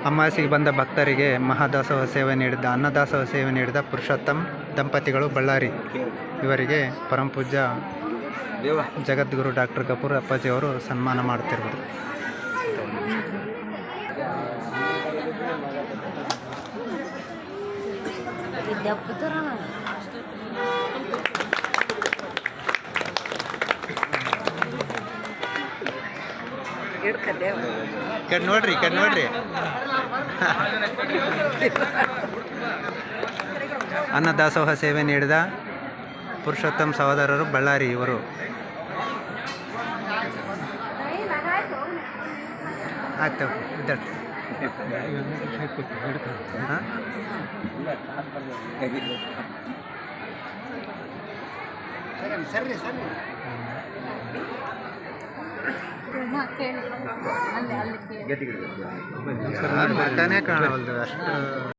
ಅಮಾವಾಸ್ಯೆಗೆ ಬಂದ ಭಕ್ತರಿಗೆ ಮಹಾದಾಸೋಹ ಸೇವೆ ನೀಡಿದ ಅನ್ನದಾಸೋಹ ಸೇವೆ ನೀಡಿದ ಪುರುಷೋತ್ತಮ್ ದಂಪತಿಗಳು ಬಳ್ಳಾರಿ ಇವರಿಗೆ ಪರಮಪೂಜ್ಯ ಜಗದ್ಗುರು ಡಾಕ್ಟರ್ ಗಫೂರ್ ಅಪ್ಪಾಜಿ ಅವರು ಸನ್ಮಾನ ಮಾಡ್ತಿರ್ಬೋದು. ನೋಡ್ರಿ ಅನ್ನದಾಸೋಹ ಸೇವೆ ನೀಡಿದ ಪುರುಷೋತ್ತಮ್ ಸಹೋದರರು ಬಳ್ಳಾರಿ ಇವರು. ಆಯ್ತು ಕಾಣವಲ್ದು ಅಷ್ಟು.